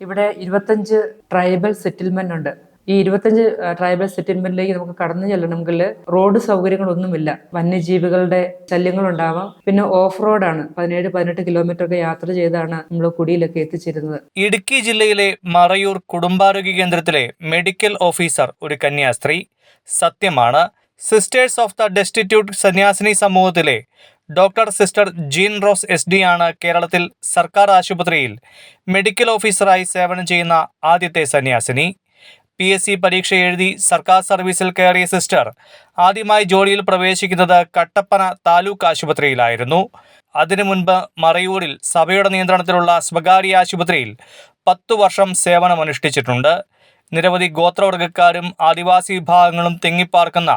ഇവിടെ 25 tribal settlement ഉണ്ട്. ഈ 25 ട്രൈബൽ സെറ്റിൽമെന്റിലേക്ക് നമുക്ക് കടന്നു ചെല്ലണമെങ്കിൽ റോഡ് സൗകര്യങ്ങളൊന്നുമില്ല. വന്യജീവികളുടെ ശല്യങ്ങളുണ്ടാവാം. പിന്നെ ഓഫ് റോഡാണ്. 17-18 കിലോമീറ്റർ ഒക്കെ യാത്ര ചെയ്താണ് നമ്മൾ കുടിയിലൊക്കെ എത്തിച്ചേരുന്നത്. ഇടുക്കി ജില്ലയിലെ മറയൂർ കുടുംബാരോഗ്യ കേന്ദ്രത്തിലെ മെഡിക്കൽ ഓഫീസർ ഒരു കന്യാസ്ത്രീ. സത്യമാണ്, സിസ്റ്റേഴ്സ് ഓഫ് ദ ഡെസ്റ്റിറ്റ്യൂട്ട് സന്യാസിനി സമൂഹത്തിലെ doctor sister Jean Rose SD ആണ് കേരളത്തിൽ സർക്കാർ ആശുപത്രിയിൽ മെഡിക്കൽ ഓഫീസറായി സേവനം ചെയ്യുന്ന ആദ്യത്തെ സന്യാസിനി. PSC പരീക്ഷ എഴുതി സർക്കാർ സർവീസിൽ കയറിയ സിസ്റ്റർ ആദ്യമായി ജോലിയിൽ പ്രവേശിക്കുന്നത് കട്ടപ്പന താലൂക്ക് ആശുപത്രിയിലായിരുന്നു. അതിനു മുൻപ് മറയൂരിൽ സഭയുടെ നിയന്ത്രണത്തിലുള്ള സ്വകാര്യ ആശുപത്രിയിൽ 10 വർഷം സേവനമനുഷ്ഠിച്ചിട്ടുണ്ട്. നിരവധി ഗോത്രവർഗക്കാരും ആദിവാസി വിഭാഗങ്ങളും തിങ്ങിപ്പാർക്കുന്ന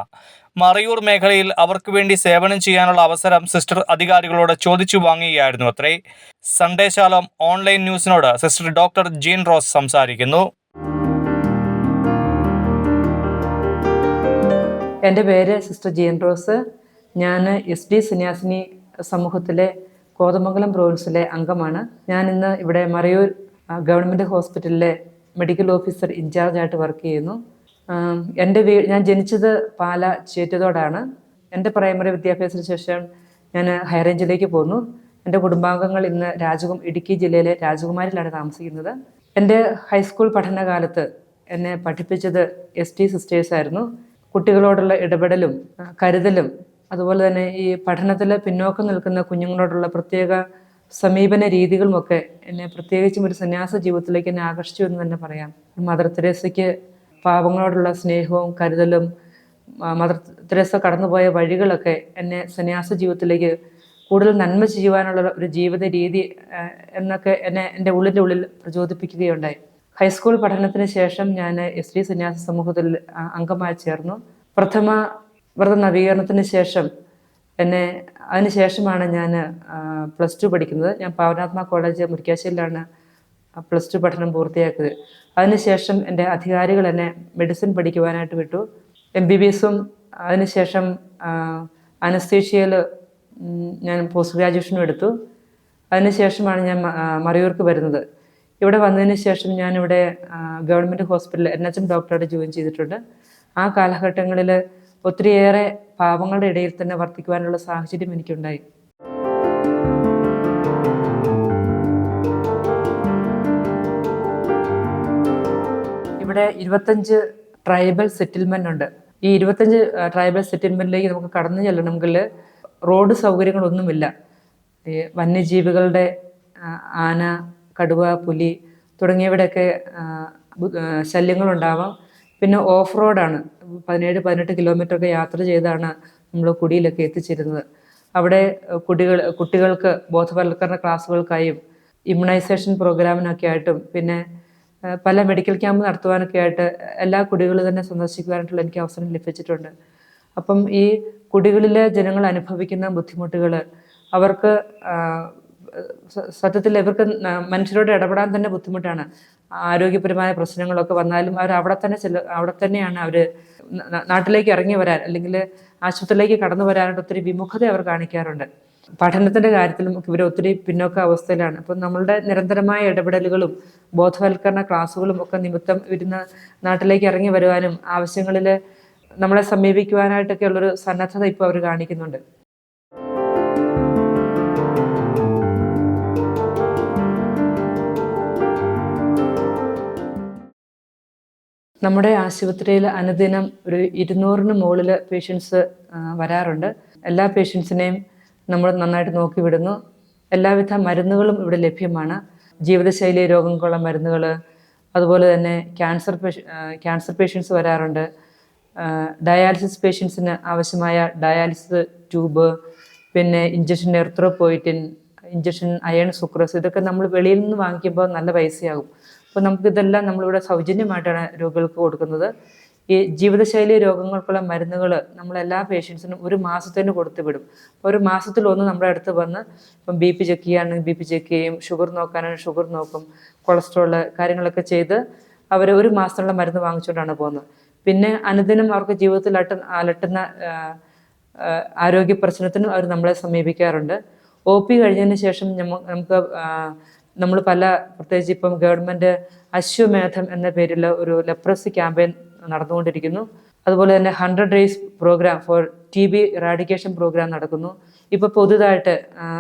മറയൂർ മേഖലയിൽ അവർക്ക് വേണ്ടി സേവനം ചെയ്യാനുള്ള അവസരം സിസ്റ്റർ അധികാരികളോട് ചോദിച്ചു വാങ്ങുകയായിരുന്നു അത്രേ. സൺഡേ ശാലോം ഓൺലൈൻ ന്യൂസിനോട് സിസ്റ്റർ ഡോക്ടർ ജീൻ റോസ് സംസാരിക്കുന്നു. എൻ്റെ പേര് സിസ്റ്റർ ജീൻ റോസ്. ഞാൻ SD സന്യാസിനി സമൂഹത്തിലെ കോതമംഗലം പ്രൊവിൻസിലെ അംഗമാണ്. ഞാൻ ഇന്ന് ഇവിടെ മറയൂർ ഗവൺമെൻറ് ഹോസ്പിറ്റലിലെ മെഡിക്കൽ ഓഫീസർ ഇൻചാർജായിട്ട് വർക്ക് ചെയ്യുന്നു. ഞാൻ ജനിച്ചത് പാല ചേറ്റുതോടാണ്. എൻ്റെ പ്രൈമറി വിദ്യാഭ്യാസത്തിന് ശേഷം ഞാൻ ഹൈറേഞ്ചിലേക്ക് പോന്നു. എൻ്റെ കുടുംബാംഗങ്ങൾ ഇന്ന് ഇടുക്കി ജില്ലയിലെ രാജകുമാരിയിലാണ് താമസിക്കുന്നത്. എൻ്റെ ഹൈസ്കൂൾ പഠനകാലത്ത് എന്നെ പഠിപ്പിച്ചത് SD സിസ്റ്റേഴ്സായിരുന്നു. കുട്ടികളോടുള്ള ഇടപെടലും കരുതലും അതുപോലെ തന്നെ ഈ പഠനത്തിൽ പിന്നോക്കം നിൽക്കുന്ന കുഞ്ഞുങ്ങളോടുള്ള പ്രത്യേക സമീപന രീതികളുമൊക്കെ എന്നെ പ്രത്യേകിച്ചും ഒരു സന്യാസ ജീവിതത്തിലേക്ക് എന്നെ ആകർഷിച്ചു എന്ന് തന്നെ പറയാം. മദർ തെരേസയ്ക്ക് പാവങ്ങളോടുള്ള സ്നേഹവും കരുതലും മദർ തെരേസ കടന്നുപോയ വഴികളൊക്കെ എന്നെ സന്യാസ ജീവിതത്തിലേക്ക് കൂടുതൽ നന്മ ചെയ്യുവാനുള്ള ഒരു ജീവിത രീതി എന്നൊക്കെ എന്നെ എൻ്റെ ഉള്ളിൽ പ്രചോദിപ്പിക്കുകയുണ്ടായി. ഹൈസ്കൂൾ പഠനത്തിന് ശേഷം ഞാൻ SD സന്യാസ സമൂഹത്തിൽ അംഗമായി ചേർന്നു. പ്രഥമ വ്രത നവീകരണത്തിന് ശേഷം അതിനുശേഷമാണ് ഞാൻ +2 പഠിക്കുന്നത്. ഞാൻ പാവനാത്മ കോളേജ് മുരിക്കാശ്ശേരിയിലാണ് +2 പഠനം പൂർത്തിയാക്കിയത്. അതിനുശേഷം എൻ്റെ അധികാരികൾ എന്നെ മെഡിസിൻ പഠിക്കുവാനായിട്ട് വിട്ടു. MBBSും അതിനുശേഷം അനസ്തേഷ്യയിൽ ഞാൻ പോസ്റ്റ് ഗ്രാജുവേഷനും എടുത്തു. അതിനുശേഷമാണ് ഞാൻ മറയൂർക്ക് വരുന്നത്. ഇവിടെ വന്നതിന് ശേഷം ഞാനിവിടെ ഗവൺമെൻറ് ഹോസ്പിറ്റലിൽ NHM ഡോക്ടറായിട്ട് ജോയിൻ ചെയ്തിട്ടുണ്ട്. ആ കാലഘട്ടങ്ങളിൽ ഒത്തിരിയേറെ പാവങ്ങളുടെ ഇടയിൽ തന്നെ വർത്തിക്കുവാനുള്ള സാഹചര്യം എനിക്കുണ്ടായി. ഇവിടെ 25 ട്രൈബൽ സെറ്റിൽമെന്റ് ഉണ്ട്. ഈ 25 ട്രൈബൽ സെറ്റിൽമെന്റിലേക്ക് നമുക്ക് കടന്നു ചെല്ലണമെങ്കിൽ റോഡ് സൗകര്യങ്ങളൊന്നുമില്ല. വന്യജീവികളുടെ ആന, കടുവ, പുലി തുടങ്ങിയവയുടെയൊക്കെ ശല്യങ്ങളുണ്ടാവാം. പിന്നെ ഓഫ് റോഡാണ്. 17-18 കിലോമീറ്റർ ഒക്കെ യാത്ര ചെയ്താണ് നമ്മൾ കുടിയിലൊക്കെ എത്തിച്ചേരുന്നത്. അവിടെ കുട്ടികൾക്ക് ബോധവൽക്കരണ ക്ലാസ്സുകൾക്കായും ഇമ്മ്യൂണൈസേഷൻ പ്രോഗ്രാമിനൊക്കെ ആയിട്ടും പിന്നെ പല മെഡിക്കൽ ക്യാമ്പ് നടത്തുവാനൊക്കെ ആയിട്ട് എല്ലാ കുടികളും തന്നെ സന്ദർശിക്കുവാനായിട്ടുള്ള എനിക്ക് അവസരം ലഭിച്ചിട്ടുണ്ട്. അപ്പം ഈ കുടികളിലെ ജനങ്ങൾ അനുഭവിക്കുന്ന ബുദ്ധിമുട്ടുകൾ അവർക്ക് സത്യത്തിൽ ഇവർക്ക് മനുഷ്യരോട് ഇടപെടാൻ തന്നെ ബുദ്ധിമുട്ടാണ്. ആരോഗ്യപരമായ പ്രശ്നങ്ങളൊക്കെ വന്നാലും അവർ അവിടെ തന്നെയാണ് അവർ നാട്ടിലേക്ക് ഇറങ്ങി വരാൻ അല്ലെങ്കിൽ ആശുപത്രിയിലേക്ക് കടന്നു വരാനായിട്ട് ഒത്തിരി വിമുഖത അവർ കാണിക്കാറുണ്ട്. പഠനത്തിൻ്റെ കാര്യത്തിലും ഇവർ ഒത്തിരി പിന്നോക്ക അവസ്ഥയിലാണ്. അപ്പം നമ്മളുടെ നിരന്തരമായ ഇടപെടലുകളും ബോധവൽക്കരണ ക്ലാസ്സുകളും ഒക്കെ നിമിത്തം ഇരുന്ന് നാട്ടിലേക്ക് ഇറങ്ങി വരുവാനും ആവശ്യങ്ങളിൽ നമ്മളെ സമീപിക്കുവാനായിട്ടൊക്കെ ഉള്ളൊരു സന്നദ്ധത ഇപ്പോൾ അവർ കാണിക്കുന്നുണ്ട്. നമ്മുടെ ആശുപത്രിയിൽ അനുദിനം ഒരു 200-ന് മുകളിൽ പേഷ്യൻസ് വരാറുണ്ട്. എല്ലാ പേഷ്യൻസിനെയും നമ്മൾ നന്നായിട്ട് നോക്കി വിടുന്നു. എല്ലാവിധ മരുന്നുകളും ഇവിടെ ലഭ്യമാണ്. ജീവിതശൈലി രോഗങ്ങൾക്കുള്ള മരുന്നുകൾ, അതുപോലെ തന്നെ ക്യാൻസർ പേഷ്യൻസ് വരാറുണ്ട്. ഡയാലിസിസ് പേഷ്യൻസിന് ആവശ്യമായ ഡയാലിസിസ് ട്യൂബ്, പിന്നെ ഇഞ്ചക്ഷൻ എർത്രോപോയിറ്റിൻ, ഇഞ്ചക്ഷൻ അയൺ സുക്രസ്, ഇതൊക്കെ നമ്മൾ വെളിയിൽ നിന്ന് വാങ്ങിക്കുമ്പോൾ നല്ല പൈസയാകും. അപ്പോൾ നമുക്കിതെല്ലാം നമ്മളിവിടെ സൗജന്യമായിട്ടാണ് രോഗികൾക്ക് കൊടുക്കുന്നത്. ഈ ജീവിതശൈലി രോഗങ്ങൾക്കുള്ള മരുന്നുകൾ നമ്മളെല്ലാ പേഷ്യൻസിനും 1 മാസത്തിന് കൊടുത്തു വിടും. അപ്പോൾ 1 മാസത്തിലൊന്ന് നമ്മുടെ അടുത്ത് വന്ന് ഇപ്പം BP ചെക്ക് ചെയ്യുകയാണെങ്കിൽ BP ചെക്ക് ചെയ്യും, ഷുഗർ നോക്കാനാണെങ്കിൽ ഷുഗർ നോക്കും, കൊളസ്ട്രോള് കാര്യങ്ങളൊക്കെ ചെയ്ത് അവർ 1 മാസത്തിനുള്ള മരുന്ന് വാങ്ങിച്ചുകൊണ്ടാണ് പോകുന്നത്. പിന്നെ അനുദിനം അവർക്ക് ജീവിതത്തിൽ അലട്ടുന്ന ആരോഗ്യ പ്രശ്നത്തിനും അവർ നമ്മളെ സമീപിക്കാറുണ്ട്. OP കഴിഞ്ഞതിന് ശേഷം നമുക്ക് നമ്മൾ പ്രത്യേകിച്ച് ഇപ്പം ഗവൺമെൻറ് അശ്വമേധം എന്ന പേരിൽ ഒരു ലെപ്രസി ക്യാമ്പയിൻ നടന്നുകൊണ്ടിരിക്കുന്നു. അതുപോലെ തന്നെ 100 days programme for TB eradication programme നടക്കുന്നു. ഇപ്പോൾ പുതുതായിട്ട്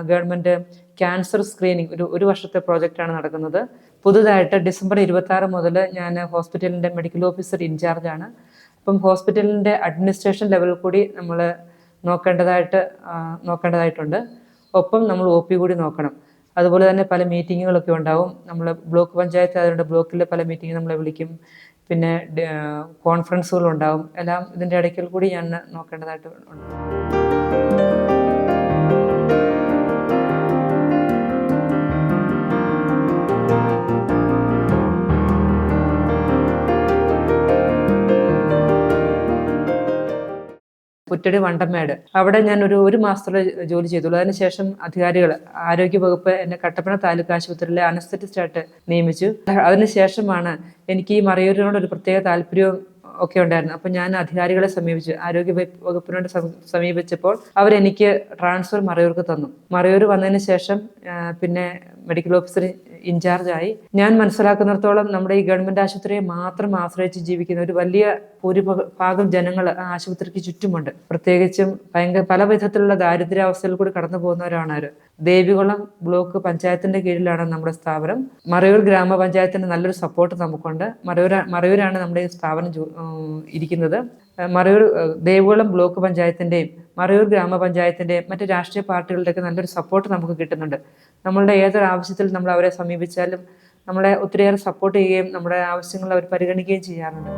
ഗവൺമെൻറ് ക്യാൻസർ സ്ക്രീനിങ് ഒരു വർഷത്തെ പ്രോജക്റ്റാണ് നടക്കുന്നത്. പുതുതായിട്ട് ഡിസംബർ 26 മുതൽ ഞാൻ ഹോസ്പിറ്റലിൻ്റെ മെഡിക്കൽ ഓഫീസർ ഇൻചാർജാണ്. അപ്പം ഹോസ്പിറ്റലിൻ്റെ അഡ്മിനിസ്ട്രേഷൻ ലെവലിൽ കൂടി നമ്മൾ നോക്കേണ്ടതായിട്ടുണ്ട്. ഒപ്പം നമ്മൾ OP കൂടി നോക്കണം. അതുപോലെ തന്നെ പല മീറ്റിങ്ങുകളൊക്കെ ഉണ്ടാവും. നമ്മൾ ബ്ലോക്ക് പഞ്ചായത്ത് ആയതുകൊണ്ട് ബ്ലോക്കിലെ പല മീറ്റിംഗ് നമ്മളെ വിളിക്കും. പിന്നെ കോൺഫറൻസുകളുണ്ടാവും. എല്ലാം ഇതിൻ്റെ ഇടയ്ക്കിൽ കൂടി ഞാൻ നോക്കേണ്ടതായിട്ട് ഉണ്ട്. പുറ്റടി വണ്ടമേട് അവിടെ ഞാൻ ഒരു മാസത്തോളം ജോലി ചെയ്തുള്ളൂ. അതിനുശേഷം അധികാരികൾ ആരോഗ്യവകുപ്പ് എന്നെ കട്ടപ്പന താലൂക്ക് ആശുപത്രിയിലെ അനസ്തറ്റിസ്റ്റായിട്ട് നിയമിച്ചു. അതിനുശേഷമാണ് എനിക്ക് ഈ മറയൂരിനോട് ഒരു പ്രത്യേക താല്പര്യവും ഒക്കെ ഉണ്ടായിരുന്നു. അപ്പം ഞാൻ അധികാരികളെ സമീപിച്ചു. ആരോഗ്യ വകുപ്പിനോട് സമീപിച്ചപ്പോൾ അവരെനിക്ക് ട്രാൻസ്ഫർ മറയൂർക്ക് തന്നു. മറയൂർ വന്നതിന് ശേഷം പിന്നെ മെഡിക്കൽ ഓഫീസർ ഇൻചാർജായി. ഞാൻ മനസ്സിലാക്കുന്നിടത്തോളം നമ്മുടെ ഈ ഗവൺമെൻറ് ആശുപത്രിയെ മാത്രം ആശ്രയിച്ച് ജീവിക്കുന്ന ഒരു വലിയ ഭൂരിഭാഗം ജനങ്ങൾ ആ ആശുപത്രിക്ക് ചുറ്റുമുണ്ട്. പ്രത്യേകിച്ചും പല വിധത്തിലുള്ള ദാരിദ്ര്യാവസ്ഥയിൽ കൂടി കടന്നു പോകുന്നവരാണ് അവർ. ദേവികുളം ബ്ലോക്ക് പഞ്ചായത്തിന്റെ കീഴിലാണ് നമ്മുടെ സ്ഥാപനം. മറയൂർ ഗ്രാമപഞ്ചായത്തിന്റെ നല്ലൊരു സപ്പോർട്ട് നമുക്കുണ്ട്. മറയൂരാണ് നമ്മുടെ ഈ സ്ഥാപനം ഇരിക്കുന്നത്. മറയൂർ ദേവികുളം ബ്ലോക്ക് പഞ്ചായത്തിന്റെയും മറയൂർ ഗ്രാമപഞ്ചായത്തിന്റെയും മറ്റ് രാഷ്ട്രീയ പാർട്ടികളുടെയൊക്കെ നല്ലൊരു സപ്പോർട്ട് നമുക്ക് കിട്ടുന്നുണ്ട്. നമ്മളുടെ ഏതൊരു ആവശ്യത്തിൽ നമ്മൾ അവരെ സമീപിച്ചാലും നമ്മളെ ഒത്തിരിയേറെ സപ്പോർട്ട് ചെയ്യുകയും നമ്മുടെ ആവശ്യങ്ങൾ അവർ പരിഗണിക്കുകയും ചെയ്യാറുണ്ട്.